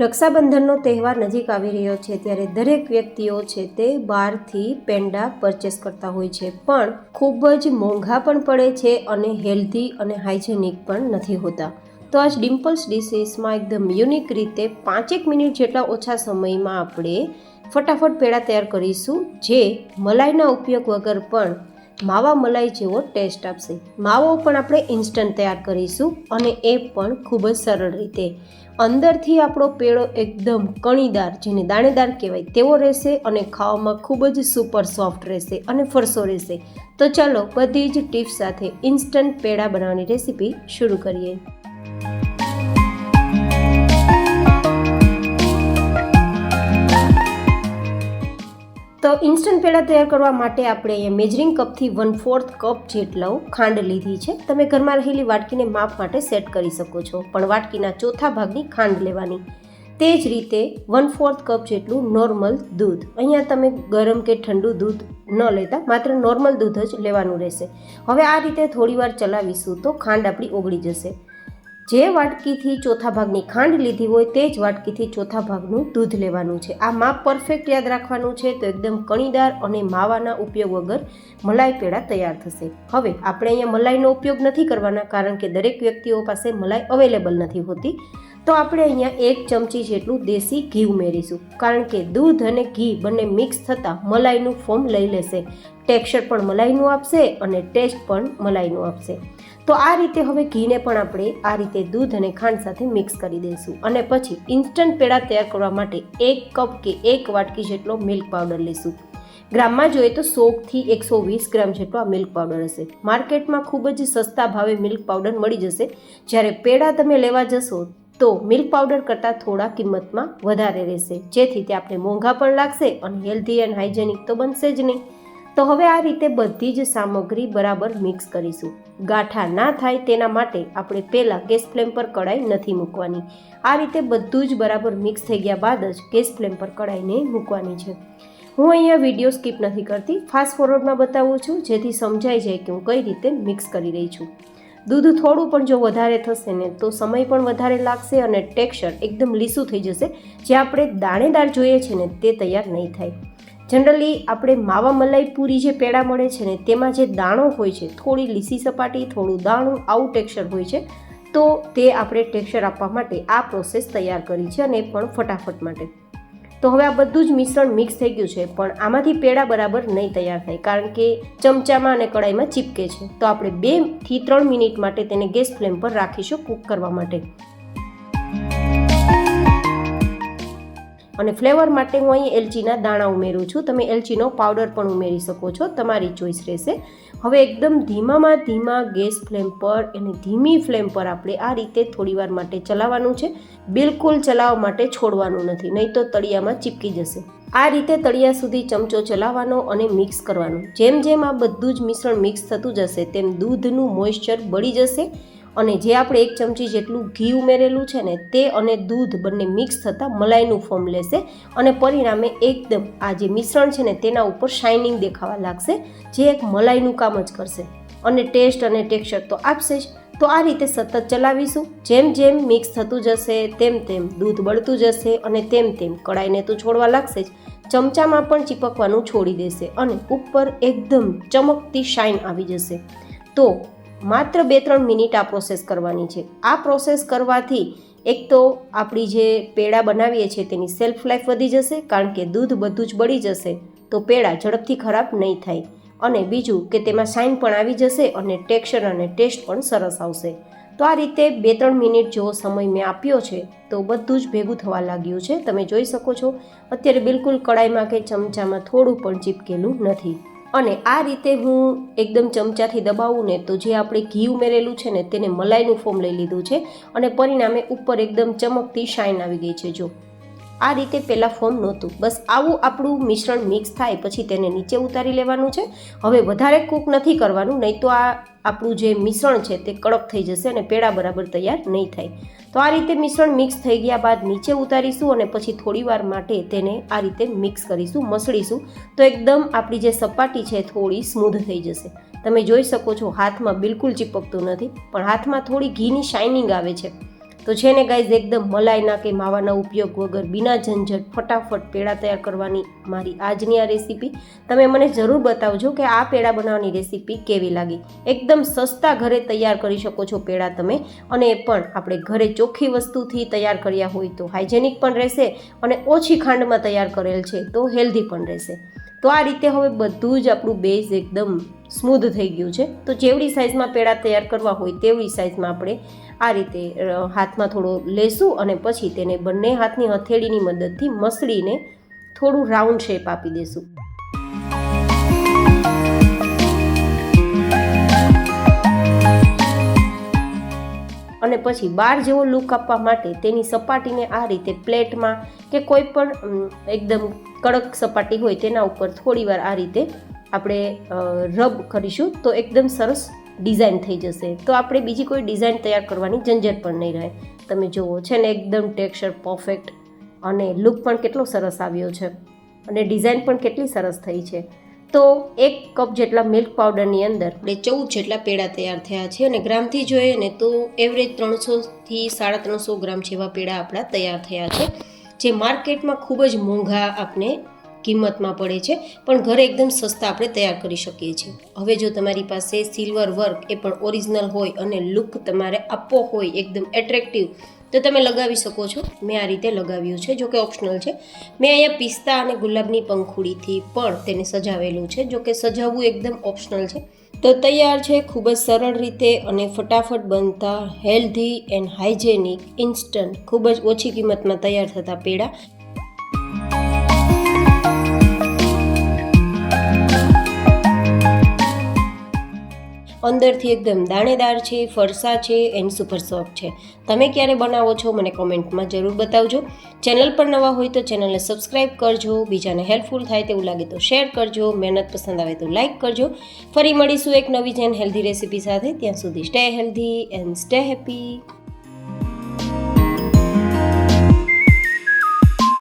રક્ષાબંધનનો તહેવાર નજીક આવી રહ્યો છે ત્યારે દરેક વ્યક્તિઓ છે તે બહારથી પેંડા પરચેસ કરતા હોય છે, પણ ખૂબ જ મોંઘા પણ પડે છે અને હેલ્ધી અને હાઇજેનિક પણ નથી હોતા. તો આજ ડિમ્પલ્સ ડિશીસમાં એકદમ યુનિક રીતે 5 મિનિટ જેટલા ઓછા સમયમાં આપણે ફટાફટ પેડા તૈયાર કરીશું, જે મલાઈના ઉપયોગ વગર પણ માવા મલાઈ જેવો ટેસ્ટ આપશે. માવો પણ આપણે ઇન્સ્ટન્ટ તૈયાર કરીશું અને એ પણ ખૂબ જ સરળ રીતે. અંદરથી આપણો પેડો એકદમ કણીદાર, જેને દાણેદાર કહેવાય તેવો રહેશે અને ખાવામાં ખૂબ જ સુપર સોફ્ટ રહેશે અને ફરસો રહેશે. તો ચાલો બધી જ ટિપ્સ સાથે ઇન્સ્ટન્ટ પેડા બનાવવાની રેસીપી શરૂ કરીએ. તો ઇન્સ્ટન્ટ પેડા તૈયાર કરવા માટે આપણે અહીંયા મેજરિંગ કપથી 1/4 કપ જેટલો ખાંડ લીધી છે. તમે ઘરમાં રહેલી વાટકીને માપ માટે સેટ કરી શકો છો, પણ વાટકીના ચોથા ભાગની ખાંડ લેવાની. તે જ રીતે 1/4 કપ જેટલું નોર્મલ દૂધ. અહીંયા તમે ગરમ કે ઠંડુ દૂધ ન લેતા, માત્ર નોર્મલ દૂધ જ લેવાનું રહેશે. હવે આ રીતે થોડીવાર ચલાવીશું તો ખાંડ આપણી ઓગળી જશે. જે વાટકીથી ચોથા ભાગની ખાંડ લીધી હોય તે જ વાટકીથી ચોથા ભાગનું દૂધ લેવાનું છે. આ માપ પરફેક્ટ યાદ રાખવાનું છે, તો એકદમ કણીદાર અને માવાના ઉપયોગ વગર મલાઈ પેડા તૈયાર થશે. હવે આપણે અહીંયા મલાઈનો ઉપયોગ નથી કરવાના, કારણ કે દરેક વ્યક્તિઓ પાસે મલાઈ અવેલેબલ નથી હોતી. તો આપણે અહીંયા 1 ચમચી જેટલું દેશી ઘી ઉમેરીશું, કારણ કે દૂધ અને ઘી બંને મિક્સ થતાં મલાઈનું ફોર્મ લઈ લેશે. ટેક્સચર પણ મલાઈનું આપશે અને ટેસ્ટ પણ મલાઈનું આપશે. તો આ રીતે હવે ઘીને પણ આપણે આ રીતે દૂધ અને ખાંડ સાથે મિક્સ કરી દઈશું અને પછી ઇન્સ્ટન્ટ પેડા તૈયાર કરવા માટે 1 કપ કે 1 વાટકી જેટલો મિલ્ક પાવડર લઈશું. ગ્રામમાં જોઈએ તો 100 થી 120 ગ્રામ જેટલો આ મિલ્ક પાવડર હશે. માર્કેટમાં ખૂબ જ સસ્તા ભાવે મિલ્ક પાવડર મળી જશે. જ્યારે પેડા તમે લેવા જશો તો મિલ્ક પાવડર કરતાં થોડા કિંમતમાં વધારે રહેશે, જેથી તે આપણે મોંઘા પણ લાગશે અને હેલ્ધી એન્ડ હાઇજેનિક તો બનશે જ નહીં. તો હવે આ રીતે બધી જ સામગ્રી બરાબર મિક્સ કરીશું. ગાંઠા ના થાય તેના માટે આપણે પહેલાં ગેસ ફ્લેમ પર કઢાઈ નથી મૂકવાની. આ રીતે બધું જ બરાબર મિક્સ થઈ ગયા બાદ જ ગેસ ફ્લેમ પર કઢાઈને મૂકવાની છે. હું અહીંયા વિડીયો સ્કીપ નથી કરતી, ફાસ્ટ ફોરવર્ડમાં બતાવું છું, જેથી સમજાઈ જાય કે હું કઈ રીતે મિક્સ કરી રહી છું. દૂધ થોડું પણ જો વધારે થશે ને તો સમય પણ વધારે લાગશે અને ટેક્સચર એકદમ લીસું થઈ જશે. જે આપણે દાણેદાર જોઈએ છે ને તે તૈયાર નહીં થાય. જનરલી આપણે માવા મલાઈ પૂરી જે પેડા મળે છે ને તેમાં જે દાણો હોય છે, થોડી લીસી સપાટી, થોડું દાણું, આવું ટેક્સચર હોય છે. તો તે આપણે ટેક્સચર આપવા માટે આ પ્રોસેસ તૈયાર કરી છે, અને એ પણ ફટાફટ માટે. તો હવે આ બધું જ મિશ્રણ મિક્સ થઈ ગયું છે, પણ આમાંથી પેડા બરાબર નહીં તૈયાર થાય, કારણ કે ચમચામાં અને કડાઈમાં ચીપકે છે. તો આપણે 2 થી 3 મિનિટ માટે તેને ગેસ ફ્લેમ પર રાખીશું કૂક કરવા માટે. અને ફ્લેવર માટે હું અહીં એલચીના દાણા ઉમેરું છું. તમે એલચીનો પાવડર પણ ઉમેરી શકો છો, તમારી ચોઈસ રહેશે. હવે એકદમ ધીમા ગેસ ફ્લેમ પર અને ધીમી ફ્લેમ પર આપણે આ રીતે થોડીવાર માટે ચલાવવાનું છે. બિલકુલ ચલાવવા માટે છોડવાનું નથી, નહીં તો તળિયામાં ચીપકી જશે. આ રીતે તળિયા સુધી ચમચો ચલાવવાનો અને મિક્સ કરવાનું. જેમ જેમ આ બધું જ મિશ્રણ મિક્સ થતું જશે તેમ દૂધનું મોઇશ્ચર બળી જશે અને જે આપણે 1 ચમચી જેટલું ઘી ઉમેરેલું છે ને તે અને દૂધ બંને મિક્સ થતાં મલાઈનું ફોર્મ લેશે અને પરિણામે એકદમ આ જે મિશ્રણ છે ને તેના ઉપર શાઇનિંગ દેખાવા લાગશે, જે એક મલાઈનું કામ જ કરશે અને ટેસ્ટ અને ટેક્સચર તો આપશે જ. તો આ રીતે સતત ચલાવીશું. જેમ જેમ મિક્સ થતું જશે તેમ તેમ દૂધ બળતું જશે અને તેમ તેમ કડાઈને તો છોડવા લાગશે જ, ચમચામાં પણ ચીપકવાનું છોડી દેશે અને ઉપર એકદમ ચમકતી શાઇન આવી જશે. તો માત્ર 2-3 મિનિટ આ પ્રોસેસ કરવાની છે. આ પ્રોસેસ કરવાથી એક તો આપણી જે પેડા બનાવીએ છીએ તેની સેલ્ફ લાઈફ વધી જશે, કારણ કે દૂધ બધું જ બળી જશે તો પેડા ઝડપથી ખરાબ નહીં થાય. અને બીજું કે તેમાં શાઇન પણ આવી જશે અને ટેક્સચર અને ટેસ્ટ પણ સરસ આવશે. તો આ રીતે 2-3 મિનિટ જેવો સમય મેં આપ્યો છે તો બધું જ ભેગું થવા લાગ્યું છે. તમે જોઈ શકો છો અત્યારે બિલકુલ કડાઈમાં કે ચમચામાં થોડું પણ ચીપકેલું નથી. અને આ રીતે હું એકદમ ચમચાથી દબાવું ને તો જે આપણે ઘી ઉમેરેલું છે ને તેને મલાઈનું ફોર્મ લઈ લીધું છે અને પરિણામે ઉપર એકદમ ચમકતી શાઇન આવી ગઈ છે. જો આ રીતે પહેલાં ફોર્મ નહોતું. બસ આવું આપણું મિશ્રણ મિક્સ થાય પછી તેને નીચે ઉતારી લેવાનું છે. હવે વધારે કૂક નથી કરવાનું, નહીં તો આ આપણું જે મિશ્રણ છે તે કડક થઈ જશે અને પેડા બરાબર તૈયાર નહીં થાય. તો આ રીતે મિશ્રણ મિક્સ થઈ ગયા બાદ નીચે ઉતારીશું અને પછી થોડીવાર માટે તેને આ રીતે મિક્સ કરીશું, મસળીશું. તો એકદમ આપણી જે સપાટી છે થોડી સ્મૂધ થઈ જશે. તમે જોઈ શકો છો હાથમાં બિલકુલ ચીપકતું નથી, પણ હાથમાં થોડી ઘીની શાઇનિંગ આવે છે. તો છે ને ગાઈઝ, એકદમ મલાઈના કે માવાના ઉપયોગ વગર બિના ઝંઝટ ફટાફટ પેડા તૈયાર કરવાની મારી આજની આ રેસીપી. તમે મને જરૂર બતાવજો કે આ પેડા બનાવવાની રેસીપી કેવી લાગી. એકદમ સસ્તા ઘરે તૈયાર કરી શકો છો પેડા તમે, અને એ પણ આપણે ઘરે ચોખ્ખી વસ્તુથી તૈયાર કર્યા હોય તો હાઇજેનિક પણ રહેશે અને ઓછી ખાંડમાં તૈયાર કરેલ છે તો હેલ્ધી પણ રહેશે. તો આ રીતે હવે બધું જ આપણું બેઝ એકદમ સ્મૂધ થઈ ગયું છે. તો જેવડી સાઇઝમાં પેડા તૈયાર કરવા હોય તેવડી સાઇઝમાં આપણે આ રીતે હાથમાં થોડો લેશું અને પછી તેને બંને હાથની હથેળીની મદદથી મસળીને થોડું રાઉન્ડ શેપ આપી દેશું. અને પછી બાર જેવો લુક આપવા માટે તેની સપાટીને આ રીતે પ્લેટમાં કે કોઈ પણ એકદમ કડક સપાટી હોય તેના ઉપર થોડીવાર આ રીતે આપણે રબ કરીશું તો એકદમ સરસ ડિઝાઇન થઈ જશે. તો આપણે બીજી કોઈ ડિઝાઇન તૈયાર કરવાની ઝંઝટ પણ નહીં રહે. તમે જુઓ છે ને, એકદમ ટેક્સચર પરફેક્ટ અને લુક પણ કેટલો સરસ આવ્યો છે અને ડિઝાઇન પણ કેટલી સરસ થઈ છે. તો 1 કપ જેટલા મિલ્ક પાવડરની અંદર 14 જેટલા પેડા તૈયાર થયા છે અને ગ્રામથી જોઈએ ને તો એવરેજ 300થી 350 ગ્રામ જેવા પેડા આપણા તૈયાર થયા છે, જે માર્કેટમાં ખૂબ જ મોંઘા આપને કિંમતમાં પડે છે, પણ ઘરે એકદમ સસ્તા આપણે તૈયાર કરી શકીએ છીએ. હવે જો તમારી પાસે સિલ્વર વર્ક એ પણ ઓરિજિનલ હોય અને લુક તમારે આપવો હોય એકદમ એટ્રેક્ટિવ, તો તમે લગાવી શકો છો. મેં આ રીતે લગાવ્યું છે, જો કે ઓપ્શનલ છે. મેં અહીંયા પિસ્તા અને ગુલાબની પંખુડીથી પણ તેને સજાવેલું છે, જો કે સજાવવું એકદમ ઓપ્શનલ છે. તો તૈયાર છે ખૂબ જ સરળ રીતે અને ફટાફટ બનતા હેલ્ધી એન્ડ હાઇજેનિક ઇન્સ્ટન્ટ ખૂબ જ ઓછી કિંમતમાં તૈયાર થતા પેડા. અંદરથી એકદમ દાણેદાર છે, ફરસા છે એન્ડ સુપર સોફ્ટ છે. તમે ક્યારે બનાવો છો મને કોમેન્ટમાં જરૂર બતાવજો. ચેનલ પર નવા હોય તો ચેનલને સબસ્ક્રાઈબ કરજો, બીજાને હેલ્પફુલ થાય તેવું લાગે તો શેર કરજો, મહેનત પસંદ આવે તો લાઇક કરજો. ફરી મળીશું એક નવી જ હેલ્ધી રેસીપી સાથે. ત્યાં સુધી stay healthy and stay happy.